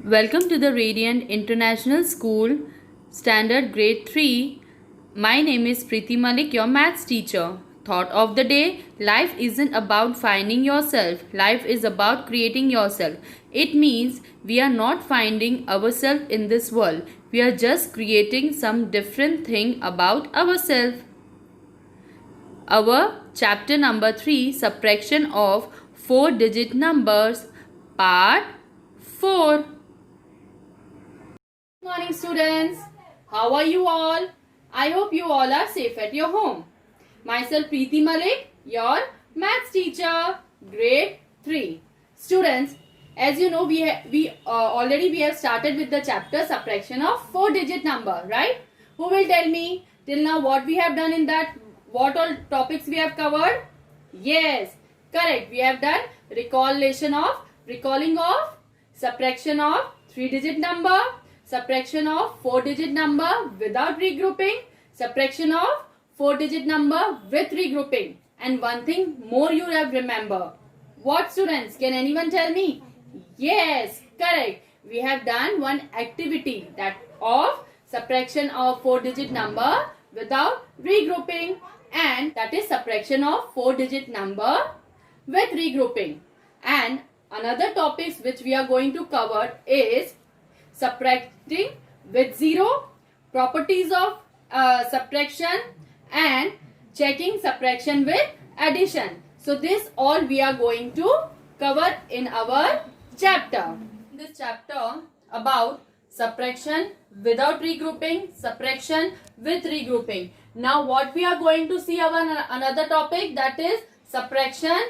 Welcome to the Radiant International School, Standard Grade 3. My name is Preeti Malik, your maths teacher. Thought of the day: life isn't about finding yourself, life is about creating yourself. It means we are not finding ourselves in this world, we are just creating some different thing about ourselves. Our chapter number 3, subtraction of 4-digit numbers, part 4. Good morning, students. How are you all? I hope you all are safe at your home. Myself Preeti Malik, your maths teacher, grade 3. Students, as you know, we have started with the chapter subtraction of 4-digit number, right? Who will tell me till now what we have done in that? What all topics we have covered? Yes, correct. We have done recalling of subtraction of 3-digit number, subtraction of 4-digit number without regrouping, subtraction of 4-digit number with regrouping, and one thing more you have remember. What, students? Can anyone tell me? Yes, correct. We have done one activity, that of subtraction of 4-digit number without regrouping, and that is subtraction of 4-digit number with regrouping. And another topics which we are going to cover is subtracting with zero, properties of subtraction, and checking subtraction with addition. So this all we are going to cover in our chapter. This chapter about subtraction without regrouping, subtraction with regrouping. Now what we are going to see our another topic, that is subtraction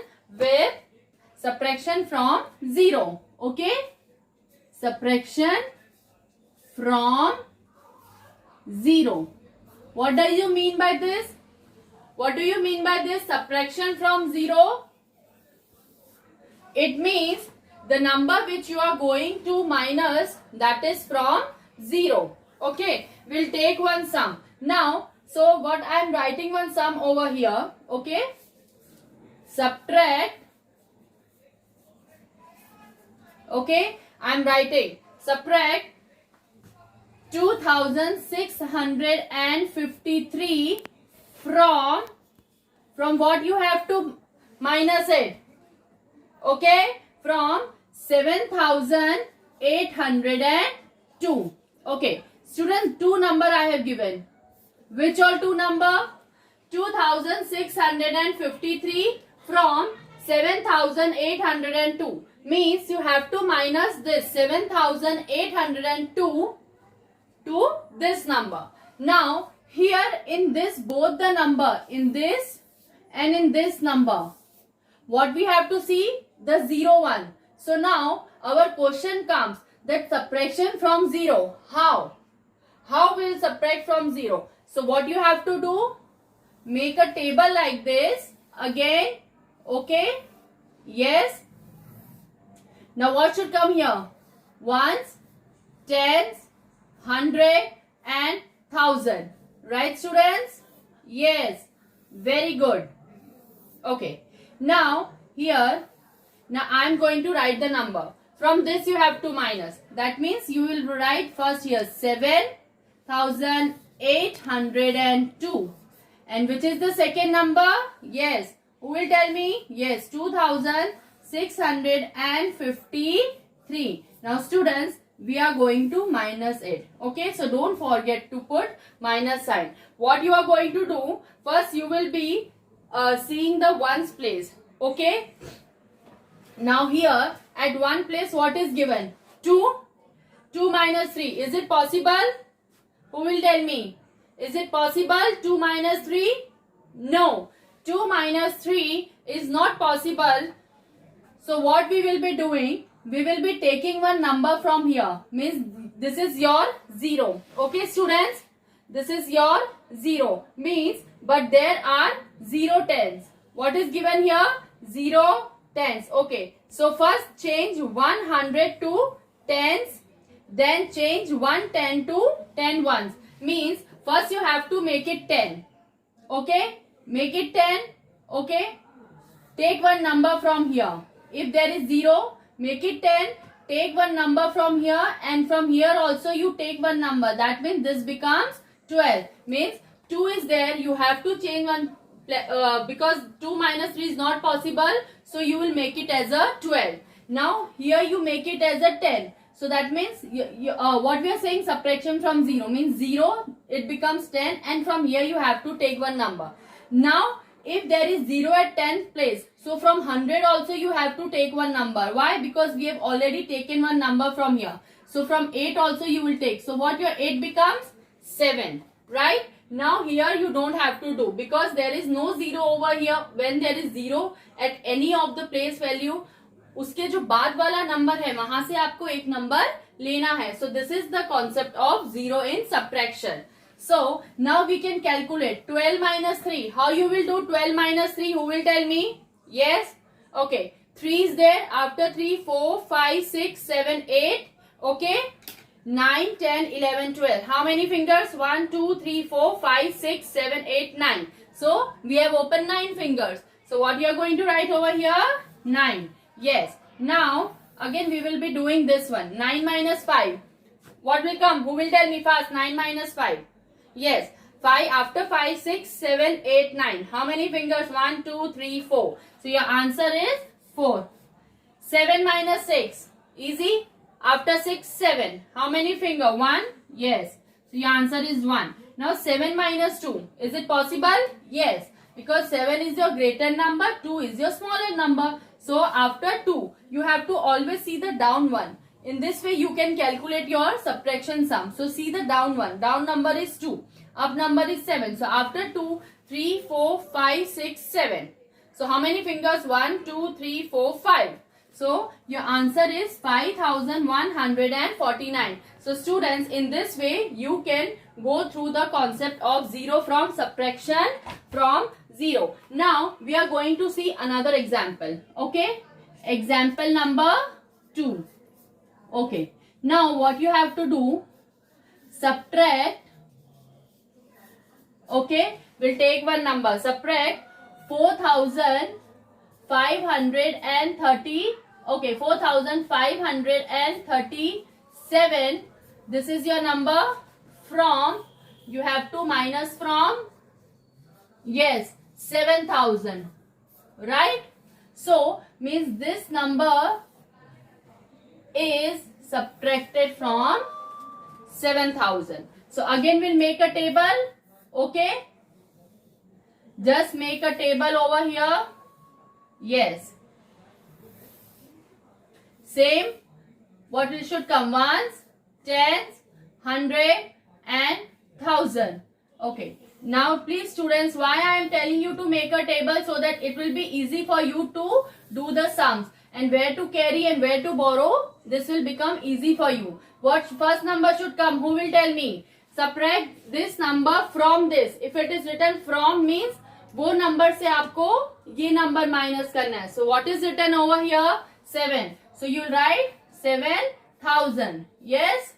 from zero. Okay? Subtraction from zero. What do you mean by this? What do you mean by this subtraction from zero? It means the number which you are going to minus, that is from zero. Okay, we'll take one sum. Now, so what I am writing one sum over here. Okay, subtract. Okay, I am writing subtract 2653 from what you have to minus it. Okay, from 7802. Okay, students, two number I have given. Which all two number? 2653 from 7802. Means you have to minus this 7802 to this number. Now here in this, both the number, in this and in this number, what we have to see? The zero one. So now our question comes that subtraction from zero. How will subtract from zero? So what you have to do? Make a table like this again. Okay, yes. Now what should come here? Ones, tens, 100 and 1000. Right, students? Yes, very good. Okay, now here, now I am going to write the number. From this you have to minus. That means you will write first here 7802. And which is the second number? Yes, who will tell me? Yes, 2653. Now students, we are going to minus it. Okay, so don't forget to put minus sign. What you are going to do? First you will be seeing the ones place. Okay, now here at one place what is given? 2 minus 3. Is it possible? Who will tell me? Is it possible 2 minus 3? No, 2 minus 3 is not possible. So what we will be doing? We will be taking one number from here. Means this is your 0. Okay, students? This is your 0. Means, but there are 0 tens. What is given here? 0 tens. Okay. So first change 100 to tens. Then change 110 to 10 ones. Means first you have to make it 10. Okay. Make it 10. Okay. Take one number from here. If there is 0, make it 10. take one number from here, and from here also you take one number. That means this becomes 12. Means 2 is there, you have to change one, because 2 minus 3 is not possible, so you will make it as a 12. Now here you make it as a 10. So that means what we are saying, subtraction from 0 means 0, it becomes 10, and from here you have to take one number. Now if there is 0 at 10th place, so from 100 also you have to take one number. Why? Because we have already taken one number from here. So from 8 also you will take. So what your 8 becomes? 7. Right? Now here you don't have to do, because there is no 0 over here. When there is 0 at any of the place value, उसके जो बाद वाला number है वहां से आपको एक number लेना है. So this is the concept of 0 in subtraction. So now we can calculate 12 minus 3. How you will do 12 minus 3? Who will tell me? Yes? Okay. 3 is there. After 3, 4, 5, 6, 7, 8. Okay. 9, 10, 11, 12. How many fingers? 1, 2, 3, 4, 5, 6, 7, 8, 9. So we have opened 9 fingers. So what you are going to write over here? 9. Yes. Now again we will be doing this one. 9 minus 5. What will come? Who will tell me fast? 9 minus 5. Yes. 5 after 5, 6, 7, 8, 9. How many fingers? 1, 2, 3, 4. So your answer is 4. 7 minus 6. Easy. After 6, 7. How many finger? 1. Yes. So your answer is 1. Now 7 minus 2. Is it possible? Yes. Because 7 is your greater number, 2 is your smaller number. So after 2, you have to always see the down one. In this way, you can calculate your subtraction sum. So see the down one. Down number is 2. Up number is 7. So after 2, 3, 4, 5, 6, 7. So how many fingers? 1, 2, 3, 4, 5. So your answer is 5149. So students, in this way, you can go through the concept of 0 from subtraction from 0. Now we are going to see another example. Okay. Example number 2. Okay. Now what you have to do? Subtract. Okay. We'll take one number. Subtract 4,530. Okay. 4,537. This is your number. From. You have to minus from. Yes. 7,000, right? So means this number is subtracted from 7,000. So again we'll make a table. Okay, just make a table over here. Yes, same. What will should come? Ones, tens, 100 and 1,000. Okay. Now please students, why I am telling you to make a table? So that it will be easy for you to do the sums, and where to carry and where to borrow, this will become easy for you. What first number should come? Who will tell me? Subtract this number from this. If it is written from means वो number से आपको ये number minus करना है. So what is written over here? 7. So you write 7,000. Yes.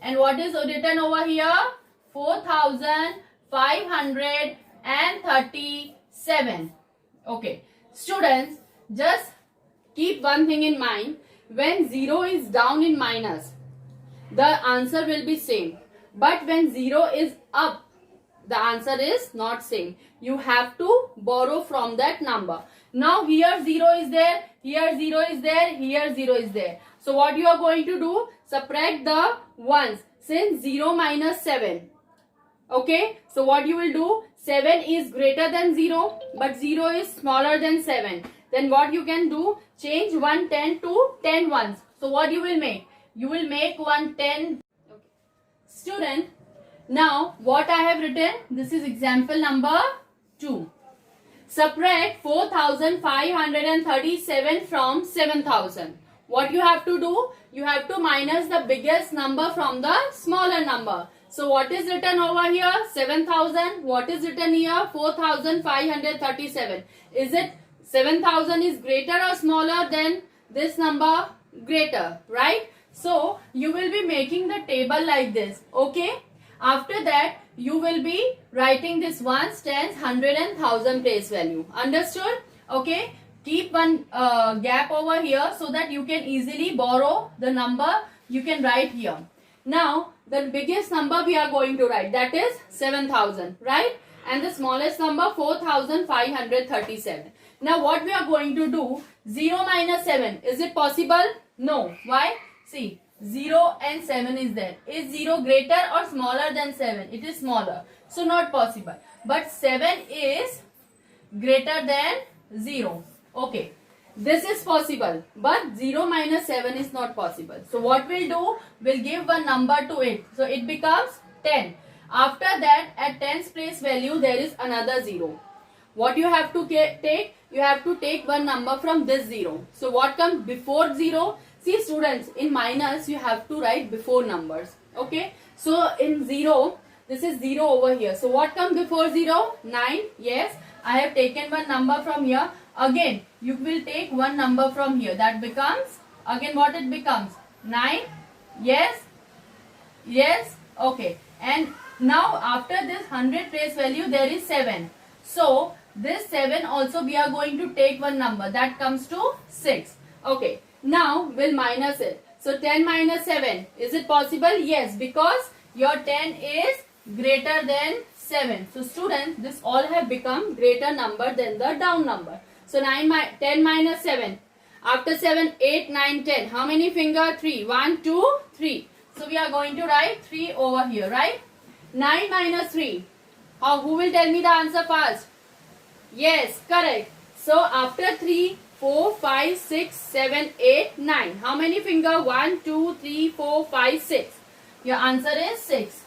And what is written over here? 4,537. Okay. Students, just keep one thing in mind. When 0 is down in minus, the answer will be same. But when 0 is up, the answer is not same. You have to borrow from that number. Now here 0 is there, here 0 is there, here 0 is there. So what you are going to do? Subtract the ones. Since 0 minus 7. Okay. So what you will do? 7 is greater than 0, but 0 is smaller than 7. Then what you can do? Change 1 10 to 10 ones. So what you will make? You will make 1 10. Okay. Student, now what I have written? This is example number 2. Subtract 4,537 from 7,000. What you have to do? You have to minus the biggest number from the smaller number. So what is written over here? 7,000. What is written here? 4,537. Is it 7,000 is greater or smaller than this number? Greater, right? So you will be making the table like this. Okay. After that, you will be writing this ones, tens, 100 and 1,000 place value. Understood? Okay. keep one gap over here so that you can easily borrow the number you can write here. Now the biggest number we are going to write, that is 7,000, right? And the smallest number 4,537. Now what we are going to do, 0 minus 7, is it possible? No. Why? See, 0 and 7 is there. Is 0 greater or smaller than 7? It is smaller. So not possible. But 7 is greater than 0. Okay. This is possible. But 0 minus 7 is not possible. So what we'll do, we'll give one number to it. So it becomes 10. After that, at 10's place value, there is another 0. What you have to take? You have to take one number from this 0. So what comes before 0? See students, in minus, you have to write before numbers. Okay. So in 0, this is 0 over here. So what comes before 0? 9. Yes. I have taken one number from here. Again, you will take one number from here. That becomes, again what it becomes? 9. Yes. Yes. Okay. And now after this 100 place value, there is 7. So this 7 also we are going to take one number. That comes to 6. Okay. Now we'll minus it. So 10 minus 7. Is it possible? Yes. Because your 10 is greater than 7. So students, this all have become greater number than the down number. So 10 minus 7. After 7, 8, 9, 10. How many finger? 3. 1, 2, 3. So we are going to write 3 over here, right? 9 minus 3. Who will tell me the answer first? Yes, correct. So after 3, 4, 5, 6, 7, 8, 9. How many finger? 1, 2, 3, 4, 5, 6. Your answer is 6.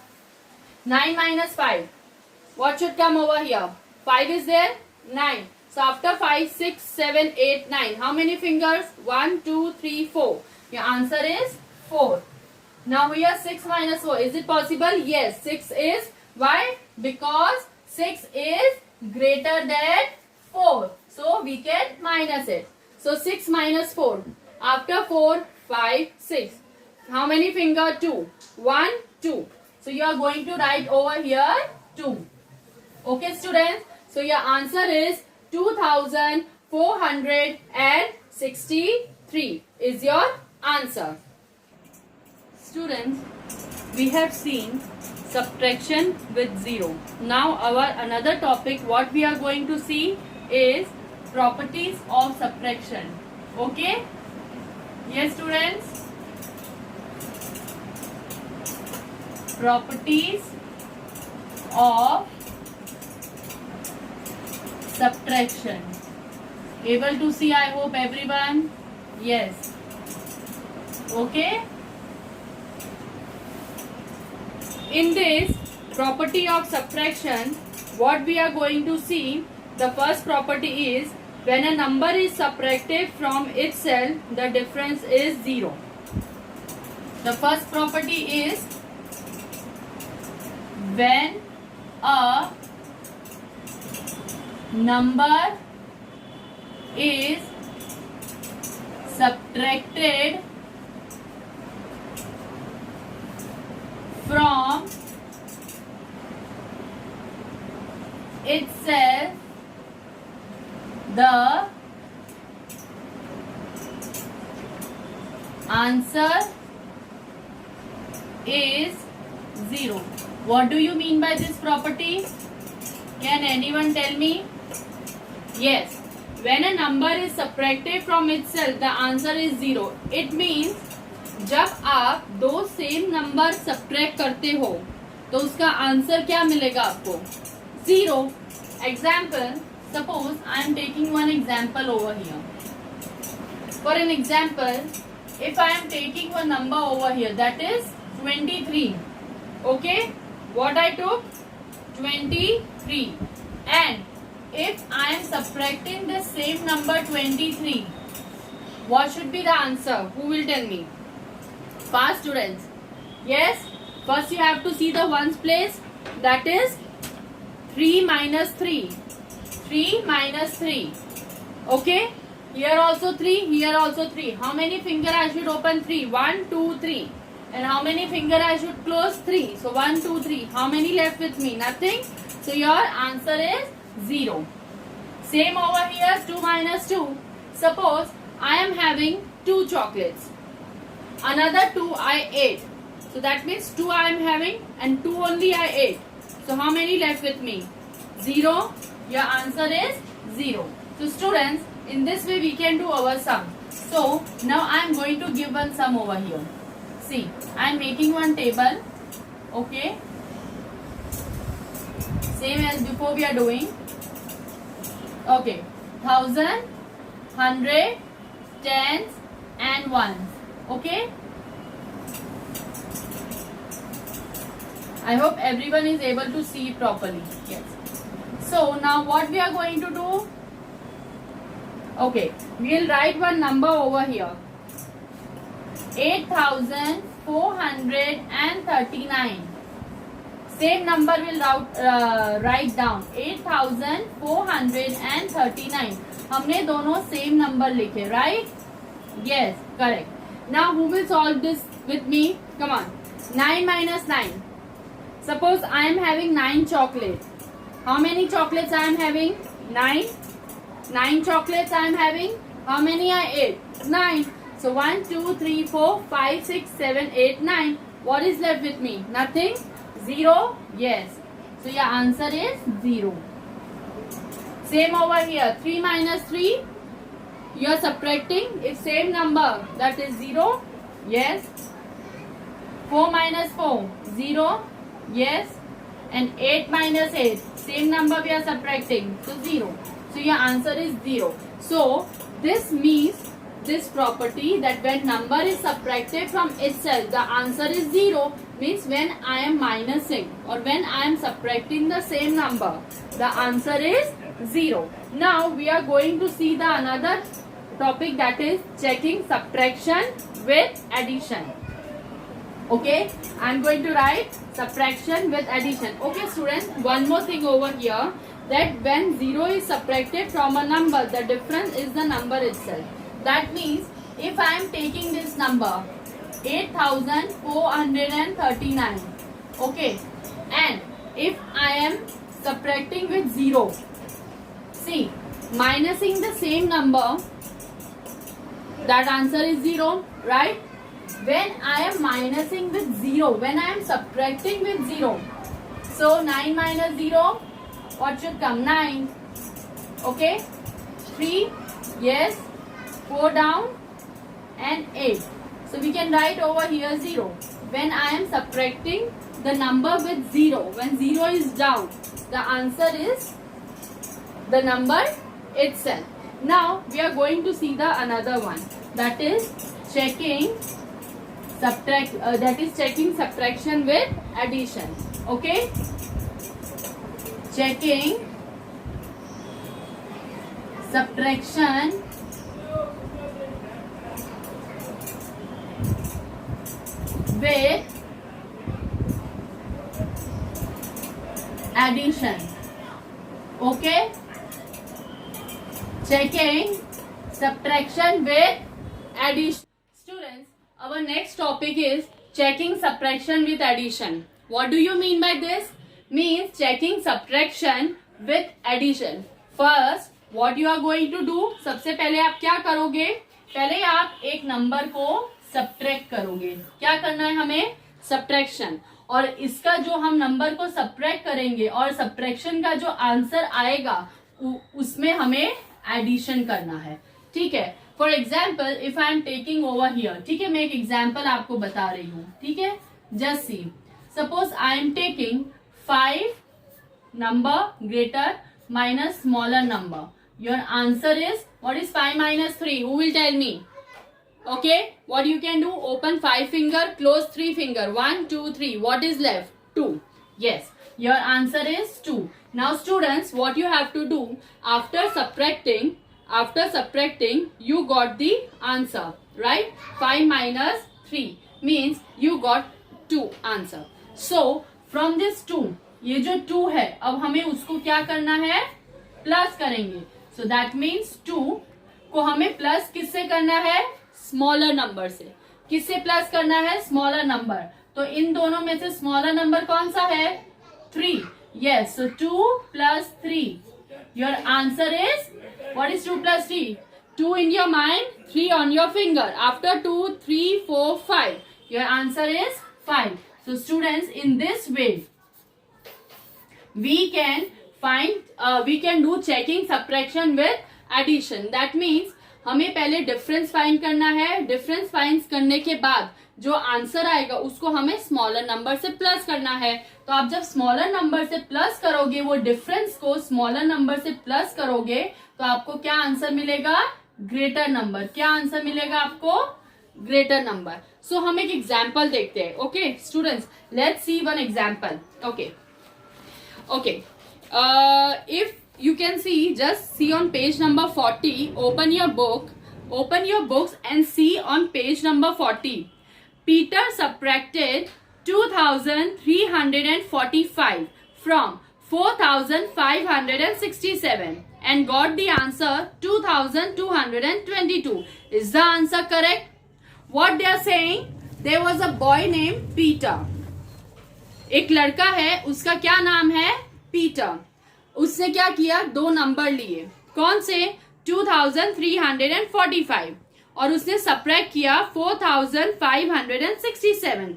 9 minus 5. What should come over here? 5 is there? 9. So after 5, 6, 7, 8, 9. How many fingers? 1, 2, 3, 4. Your answer is 4. Now here 6 minus 4. Is it possible? Yes. 6 is. Why? Because 6 is greater than 4. So we can minus it. So 6 minus 4. After 4, 5, 6. How many finger? 2. 1, 2. So you are going to write over here 2. Okay students. So your answer is 2,463 is your answer. Students, we have seen subtraction with 0. Now our another topic what we are going to see is properties of subtraction. Okay? Yes students? Properties of subtraction. Able to see, I hope everyone? Yes. Okay? In this property of subtraction, what we are going to see, the first property is when a number is subtracted from itself, the difference is 0. The first property is when a number is subtracted from itself, the answer is 0. What do you mean by this property? Can anyone tell me? Yes. When a number is subtracted from itself, the answer is 0. It means जब आप दो same number subtract करते हो तो उसका answer क्या मिलेगा आपको? 0. Example, suppose I am taking one example over here. For an example, if I am taking one number over here, that is 23. Okay, what I took? 23. And if I am subtracting the same number 23, what should be the answer? Who will tell me? Fast students. Yes, first you have to see the ones place, that is 3 minus 3. 3 minus 3. Okay, here also 3, here also 3. How many finger I should open? 3. 1, 2, 3. And how many finger I should close? 3. So 1, 2, 3. How many left with me? Nothing. So your answer is 0. Same over here, 2 minus 2. Suppose I am having 2 chocolates. Another 2 I ate. So that means 2 I am having and 2 only I ate. So how many left with me? 0. Your answer is 0. So students, in this way we can do our sum. So now I am going to give one sum over here. See, I am making one table. Okay. Same as before we are doing. Okay. 1000, 100, tens and ones. Okay. I hope everyone is able to see properly. Yes. So now what we are going to do? Okay, we will write one number over here. 8439. Same number will write down. 8439. हमने दोनों same number लिखे, right? Yes, correct. Now who will solve this with me? Come on. 9 minus 9. Suppose I am having 9 chocolates. How many chocolates I am having? 9. 9 chocolates I am having. How many I ate? 9. So 1, 2, 3, 4, 5, 6, 7, 8, 9. What is left with me? Nothing? 0? Yes. So your answer is 0. Same over here. 3 minus 3. You are subtracting. If same number, that is 0. Yes. 4 minus 4. 0. Yes. And 8 minus 8. Same number we are subtracting. So 0. So your answer is 0. So this means this property that when number is subtracted from itself, the answer is 0. Means when I am minusing or when I am subtracting the same number, the answer is 0. Now we are going to see the another topic, that is checking subtraction with addition. Okay, I am going to write subtraction with addition. Okay students, one more thing over here, that when 0 is subtracted from a number, the difference is the number itself. That means if I am taking this number 8439, okay, and if I am subtracting with 0, see, minusing the same number, that answer is 0, right? When I am minusing with 0, when I am subtracting with 0, so 9 minus 0, what should come? 9. Okay, 3, yes, 4 down and 8. So we can write over here 0. When I am subtracting the number with 0, when 0 is down, the answer is the number itself. Now we are going to see the another one, that is checking checking subtraction with addition. Okay, checking subtraction with addition. Okay, checking subtraction with addition. Students, our next topic is checking subtraction with addition. What do you mean by this? Means checking subtraction with addition. First, what you are going to do? सबसे पहले आप क्या करोगे? पहले आप एक number को subtract करोगे. क्या करना है हमें? सब्ट्रैक्शन. और इसका जो हम नंबर को सब्ट्रैक्ट करेंगे और सब्ट्रैक्शन का जो आंसर आएगा उसमें हमें एडिशन करना है. ठीक है. For example if I am taking over here, ठीक है, मैं एक एग्जाम्पल आपको बता रही हूँ. ठीक है, just see, suppose I am taking 5 number greater minus smaller number. Your answer is, what is 5 minus 3? Who will tell me? Okay, what you can do? Open 5 finger, close 3 finger. 1, 2, 3. What is left? 2. Yes, your answer is 2. Now students, what you have to do? After subtracting, you got the answer, right? 5 minus 3 means you got 2 answer. So from this 2, ये जो 2 है, अब हमें उसको क्या करना है? Plus करेंगे. सो दैट मीन्स 2 को हमें प्लस किससे करना है? स्मॉलर नंबर से. किससे प्लस करना है? Smaller number. तो इन दोनों में से स्मॉलर नंबर कौन सा है? 3. Yes, so 2 plus 3. Your answer is, what is 2 plus 3? 2 in your mind, 3 on your finger. After 2, 3, 4, 5. Your answer is 5. So students, in this way, we can do checking subtraction with addition. That means हमें पहले difference find करना है. Difference find करने के बाद जो answer आएगा उसको हमें स्मॉलर नंबर से प्लस करना है. तो आप जब स्मॉलर नंबर से प्लस करोगे, वो डिफरेंस को स्मॉलर नंबर से प्लस करोगे, तो आपको क्या आंसर मिलेगा? Greater number. क्या आंसर मिलेगा आपको? Greater number. सो हम एक एग्जाम्पल देखते हैं. Okay students, let's see one example. Okay. If you can see, just see on page number 40. Open your books and see on page number 40. Peter subtracted 2,345 from 4,567 and got the answer 2,222. Is the answer correct? What they are saying? There was a boy named Peter. एक लड़का है, उसका क्या नाम है? Peter. उसने क्या किया? 2 नंबर लिए. कौन से? 2,345 और उसने सब्ट्रैक्ट किया 4,567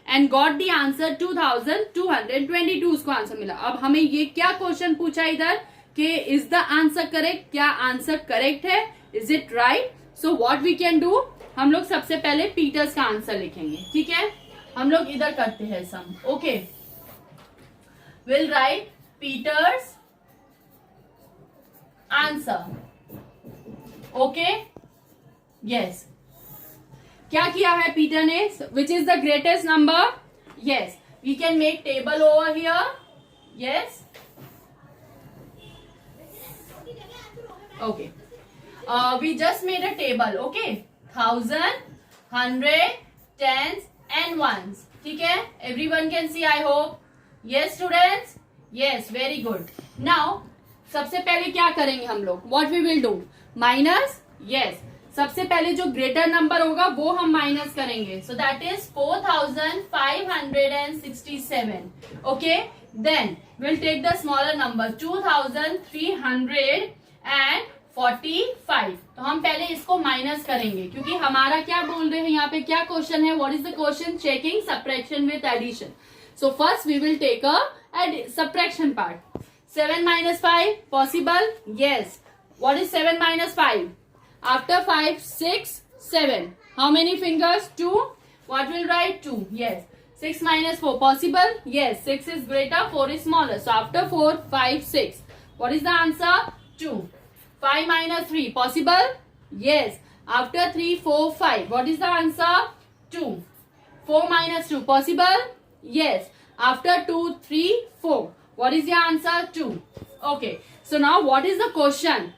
एंड गॉट द आंसर 2,222. उसको आंसर मिला. अब हमें ये क्या क्वेश्चन पूछा इधर कि इज द आंसर करेक्ट? क्या आंसर करेक्ट है? Is it right? So what we can do, हम लोग सबसे पहले पीटर्स का आंसर लिखेंगे. ठीक है, हम लोग इधर करते हैं some. Okay, will write Peter's answer. Okay, yes. क्या किया है पीटर ने? Which is the greatest number? Yes, we can make table over here. Yes, okay, we just made a table. Okay, 1000, 100, tens and ones. ठीक है, everyone can see, I hope. Yes students, yes, very good. Now सबसे पहले क्या करेंगे हम लोग? What we will do? Minus. Yes, सबसे पहले जो ग्रेटर नंबर होगा वो हम माइनस करेंगे. So that is 4,567. Okay, then we'll take the smaller number 2,345. तो हम पहले इसको माइनस करेंगे क्योंकि हमारा क्या बोल रहे हैं यहाँ पे? क्या क्वेश्चन है? What is the question? Checking subtraction with addition. So first we will take a subtraction part. 7 minus 5 possible? Yes. What is 7 minus 5? After 5, 6, 7. How many fingers? 2. What will write? 2. Yes. 6 minus 4 possible? Yes. 6 is greater, 4 is smaller. So after 4, 5, 6. What is the answer? 2. 5 minus 3 possible? Yes. After 3, 4, 5. What is the answer? 2. 4 minus 2 possible? Yes. After 2, 3, 4. What is the answer? 2. Okay. So now what is the question?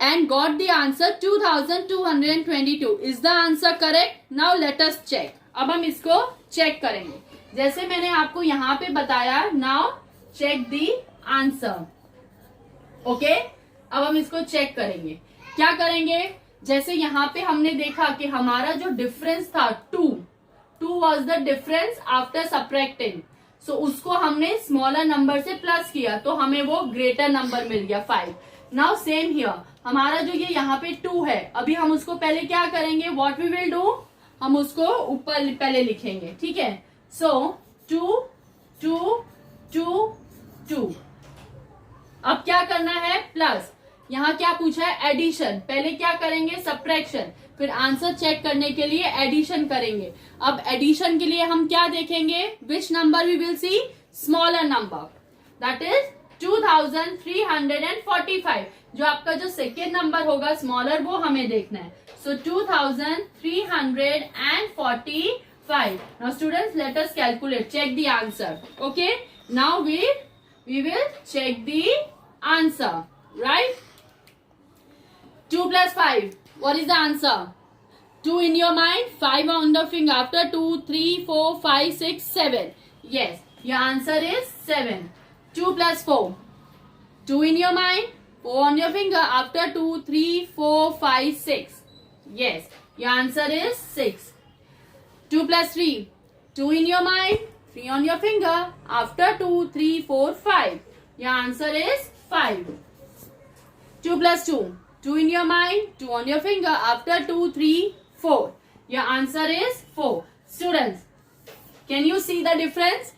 And got the answer 2,222. Is the answer correct? Now let us check. अब हम इसको check करेंगे जैसे मैंने आपको यहाँ पे बताया. Now check the answer. Okay? अब हम इसको चेक करेंगे. क्या करेंगे? जैसे यहाँ पे हमने देखा कि हमारा जो डिफरेंस था 2 was the difference after subtracting. So उसको हमने स्मॉलर नंबर से प्लस किया तो हमें वो ग्रेटर नंबर मिल गया 5. नाउ सेम हियर, हमारा जो ये यहाँ पे 2 है, अभी हम उसको पहले क्या करेंगे? व्हाट वी विल डू, हम उसको ऊपर पहले लिखेंगे. ठीक है, सो 2 2 2 2. अब क्या करना है? प्लस. यहाँ क्या पूछा है? एडिशन. पहले क्या करेंगे? सब्ट्रैक्शन. फिर आंसर चेक करने के लिए एडिशन करेंगे. अब एडिशन के लिए हम क्या देखेंगे? Which number we will see? Smaller number. That is 2,345. जो आपका जो सेकेंड नंबर होगा स्मॉलर, वो हमें देखना है. So 2,345. Now students, let us calculate, check the answer. Okay, now we will check the answer. Right? 2 plus 5. What is the answer? 2 in your mind, 5 on the finger. After 2, 3, 4, 5, 6, 7. Yes, your answer is 7. 2 plus 4. 2 in your mind, 4 on your finger. After 2, 3, 4, 5, 6. Yes, your answer is 6. 2 plus 3. 2 in your mind, 3 on your finger. After 2, 3, 4, 5. Your answer is 5. 2 plus 2. 2 in your mind, 2 on your finger. After 2, 3, 4. Your answer is 4. Students, can you see the difference?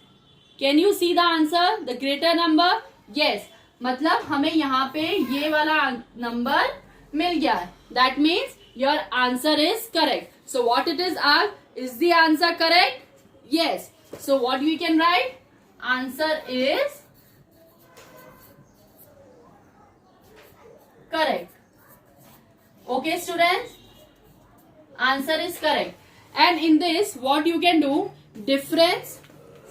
Can you see the answer? The greater number? Yes. मतलब हमें यहाँ पे ये वाला number मिल गया है. That means your answer is correct. So what it is asked? Is the answer correct? Yes. So what we can write? Answer is correct. Okay, students? Answer is correct. And in this, what you can do? Difference.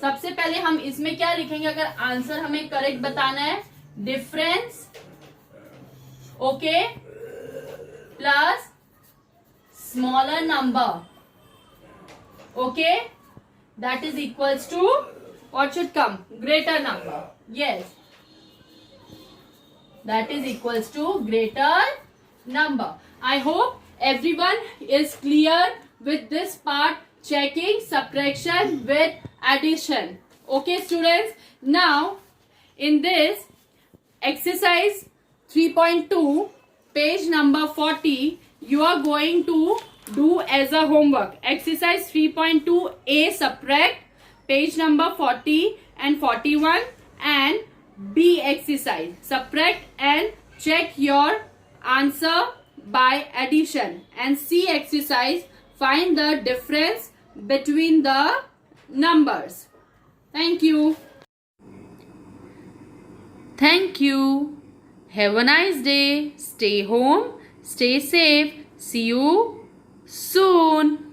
सबसे पहले हम इसमें क्या लिखेंगे अगर answer हमें correct बताना है? Difference, okay, plus smaller number, okay, that is equals to what should come? Greater number. Yes. That is equals to greater number. I hope everyone is clear with this part, checking subtraction with addition. Okay, students. Now, in this exercise 3.2, page number 40, you are going to do as a homework. Exercise 3.2A, subtract, page number 40 and 41, and B exercise, subtract and check your answer by addition, and C exercise, find the difference between the numbers. Thank you. Thank you. Have a nice day. Stay home, stay safe. See you soon.